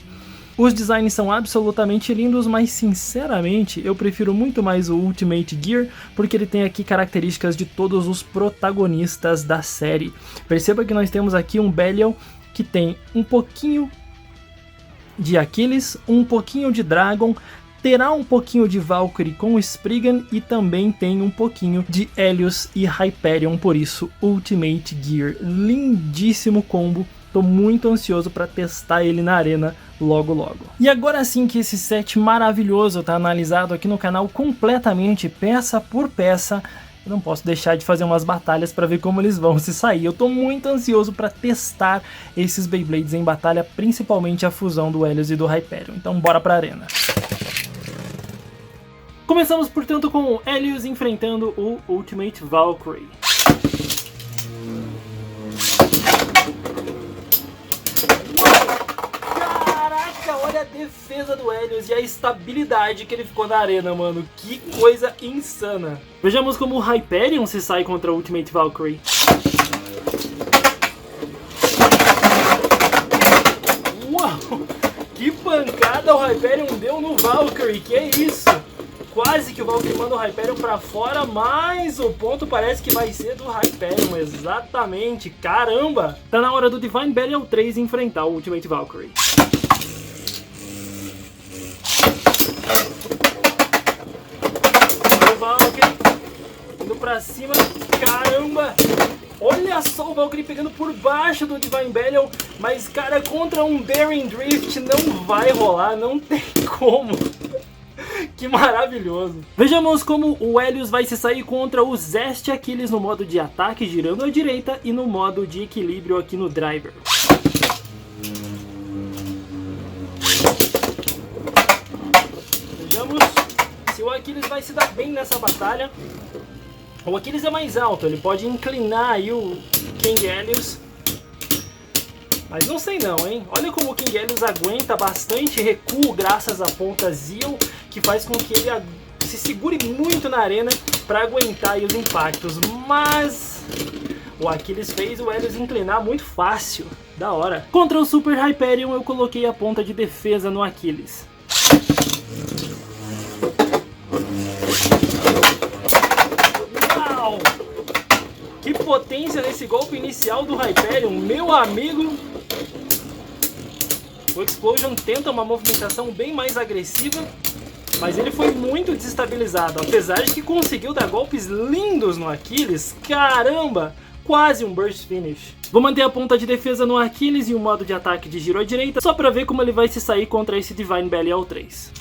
Os designs são absolutamente lindos, mas sinceramente eu prefiro muito mais o Ultimate Gear, porque ele tem aqui características de todos os protagonistas da série. Perceba que nós temos aqui um Belial que tem um pouquinho de Achilles, um pouquinho de Dragon, terá um pouquinho de Valkyrie com o Spriggan e também tem um pouquinho de Helios e Hyperion, por isso Ultimate Gear. Lindíssimo combo. Tô muito ansioso para testar ele na arena logo logo. E agora sim que esse set maravilhoso tá analisado aqui no canal completamente, peça por peça, eu não posso deixar de fazer umas batalhas para ver como eles vão se sair. Eu tô muito ansioso para testar esses Beyblades em batalha, principalmente a fusão do Helios e do Hyperion. Então bora pra arena. Começamos, portanto, com o Helios enfrentando o Ultimate Valkyrie. Olha a defesa do Helios e a estabilidade que ele ficou na arena, mano. Que coisa insana. Vejamos como o Hyperion se sai contra o Ultimate Valkyrie. Uau! Que pancada o Hyperion deu no Valkyrie. Que é isso? Quase que o Valkyrie manda o Hyperion pra fora, mas o ponto parece que vai ser do Hyperion. Exatamente. Caramba! Tá na hora do Divine Belial 3 enfrentar o Ultimate Valkyrie. Indo pra cima, caramba! Olha só o Valkyrie pegando por baixo do Divine Belial, mas cara, contra um Daring Drift não vai rolar, não tem como. Que maravilhoso! Vejamos como o Helios vai se sair contra o Zest Achilles no modo de ataque, girando à direita, e no modo de equilíbrio aqui no driver. Vejamos se o Achilles vai se dar bem nessa batalha. O Achilles é mais alto, ele pode inclinar aí o King Helios. Mas não sei não, hein? Olha como o King Helios aguenta bastante recuo graças à ponta Zeal, que faz com que ele se segure muito na arena para aguentar aí os impactos. Mas o Achilles fez o Helios inclinar muito fácil. Da hora. Contra o Super Hyperion eu coloquei a ponta de defesa no Achilles. Uau! Que potência nesse golpe inicial do Hyperion, meu amigo! O Explosion tenta uma movimentação bem mais agressiva, mas ele foi muito desestabilizado, apesar de que conseguiu dar golpes lindos no Aquiles. Caramba! Quase um Burst Finish. Vou manter a ponta de defesa no Aquiles e o modo de ataque de giro à direita, só pra ver como ele vai se sair contra esse Divine Belial 3.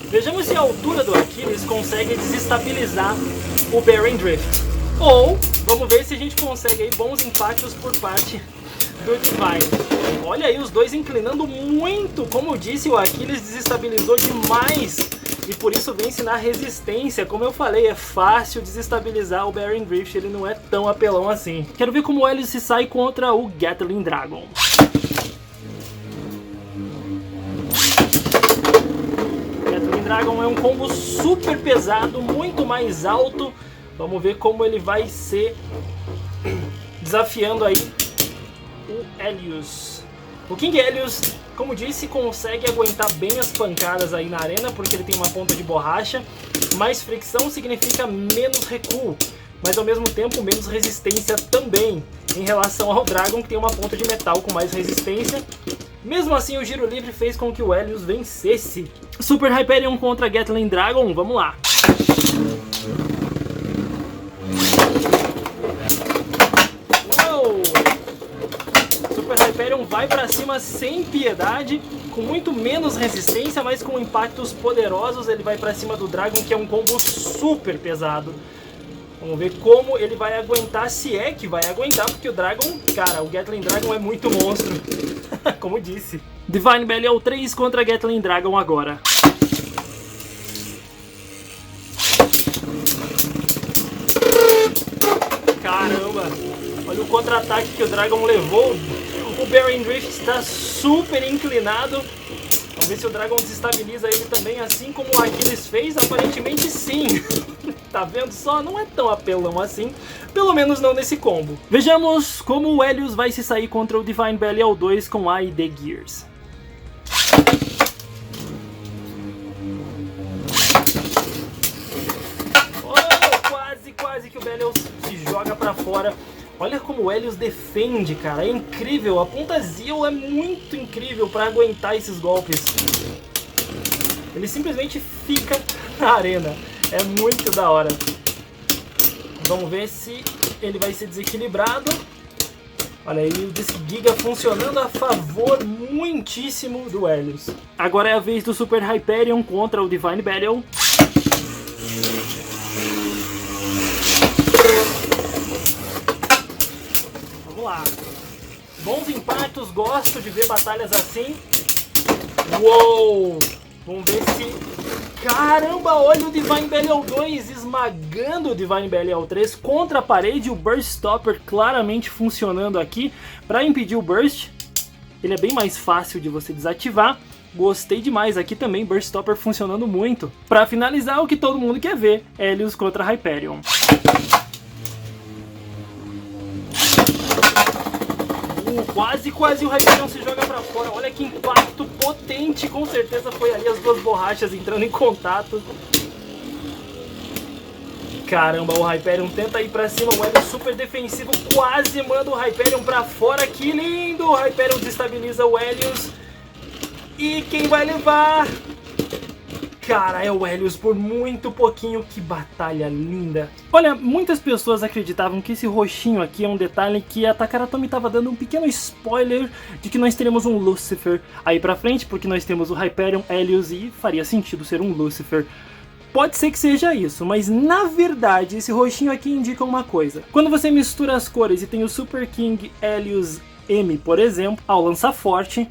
Vejamos se a altura do Aquiles consegue desestabilizar o Bearing Drift. Ou, vamos ver se a gente consegue aí bons impactos por parte do Divine. Olha aí os dois inclinando muito. Como eu disse, o Aquiles desestabilizou demais e por isso vence na resistência. Como eu falei, é fácil desestabilizar o Bearing Drift, ele não é tão apelão assim. Quero ver como o Helios se sai contra o Gatling Dragon. Gatling Dragon é um combo super pesado, muito mais alto. Vamos ver como ele vai ser desafiando aí o Helios. O King Helios, como disse, consegue aguentar bem as pancadas aí na arena, porque ele tem uma ponta de borracha. Mais fricção significa menos recuo, mas ao mesmo tempo menos resistência também, em relação ao Dragon, que tem uma ponta de metal com mais resistência. Mesmo assim, o giro livre fez com que o Helios vencesse. Super Hyperion contra Gatling Dragon, vamos lá. Uou! Super Hyperion vai pra cima sem piedade, com muito menos resistência, mas com impactos poderosos. Ele vai pra cima do Dragon, que é um combo super pesado. Vamos ver como ele vai aguentar, se é que vai aguentar, porque o Dragon, cara, o Gatling Dragon é muito monstro. Como disse. Divine Belial 3 contra Gatling Dragon agora. Caramba! Olha o contra-ataque que o Dragon levou. O Bearing Drift está super inclinado. Vamos ver se o Dragon desestabiliza ele também, assim como o Aquiles fez. Aparentemente sim. Tá vendo só? Não é tão apelão assim. Pelo menos não nesse combo. Vejamos como o Helios vai se sair contra o Divine Belial 2 com A e D Gears. Oh, quase que o Belial se joga pra fora. Olha como o Helios defende, cara. É incrível. A ponta Zeal é muito incrível pra aguentar esses golpes. Ele simplesmente fica na arena. É muito da hora. Vamos ver se ele vai ser desequilibrado. Olha aí o Disc Giga funcionando a favor muitíssimo do Helios. Agora é a vez do Super Hyperion contra o Divine Belial. Vamos lá. Bons impactos, gosto de ver batalhas assim. Uou! Vamos ver se... Caramba, olha o Divine Belial 2 esmagando o Divine Belial 3 contra a parede. O Burst Stopper claramente funcionando aqui para impedir o Burst. Ele é bem mais fácil de você desativar. Gostei demais aqui também, Burst Stopper funcionando muito. Para finalizar, o que todo mundo quer ver, Helios contra Hyperion. Quase o Hyperion se joga pra fora. Olha que impacto potente. Com certeza foi ali as duas borrachas entrando em contato. Caramba, o Hyperion tenta ir pra cima. O Helios super defensivo quase manda o Hyperion pra fora. Que lindo! O Hyperion desestabiliza o Helios. E quem vai levar? Cara, é o Helios por muito pouquinho. Que batalha linda. Olha, muitas pessoas acreditavam que esse roxinho aqui é um detalhe que a Takaratomi estava dando um pequeno spoiler de que nós teremos um Lucifer aí pra frente, porque nós temos o Hyperion, Helios e faria sentido ser um Lucifer. Pode ser que seja isso, mas na verdade esse roxinho aqui indica uma coisa. Quando você mistura as cores e tem o Super King Helios M, por exemplo, ao lançar forte,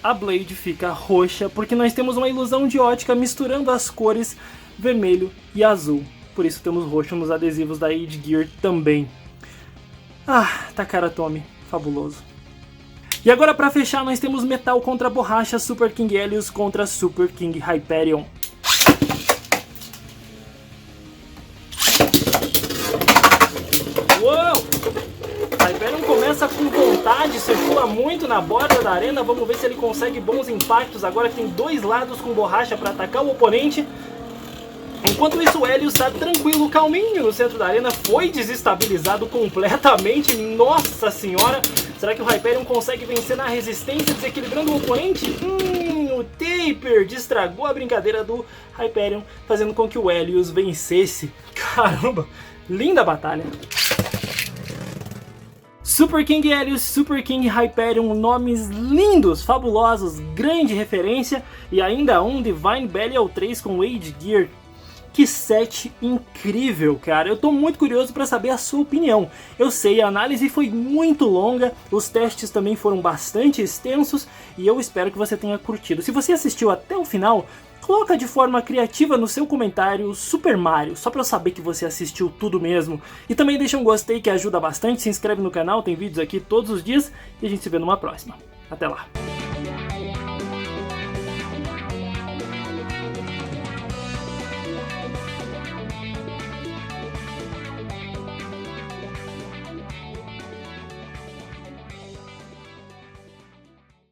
a Blade fica roxa, porque nós temos uma ilusão de ótica misturando as cores vermelho e azul. Por isso temos roxo nos adesivos da Age Gear também. Ah, Takaratomi, fabuloso. E agora para fechar nós temos metal contra borracha, Super King Helios contra Super King Hyperion. Uou! Hyperion começa com vontade, circula muito na borda da arena. Vamos ver se ele consegue bons impactos agora que tem dois lados com borracha para atacar o oponente. Enquanto isso, o Helios está tranquilo, calminho no centro da arena, foi desestabilizado completamente. Nossa senhora! Será que o Hyperion consegue vencer na resistência, desequilibrando o oponente? O Taper destragou a brincadeira do Hyperion, fazendo com que o Helios vencesse. Caramba, linda batalha! Super King Helios, Super King Hyperion, nomes lindos, fabulosos, grande referência, e ainda um Divine Belial 3 com Age Gear. Que set incrível, cara. Eu tô muito curioso para saber a sua opinião. Eu sei, a análise foi muito longa, os testes também foram bastante extensos e eu espero que você tenha curtido. Se você assistiu até o final, coloca de forma criativa no seu comentário Super Mario, só para eu saber que você assistiu tudo mesmo. E também deixa um gostei que ajuda bastante, se inscreve no canal, tem vídeos aqui todos os dias e a gente se vê numa próxima. Até lá!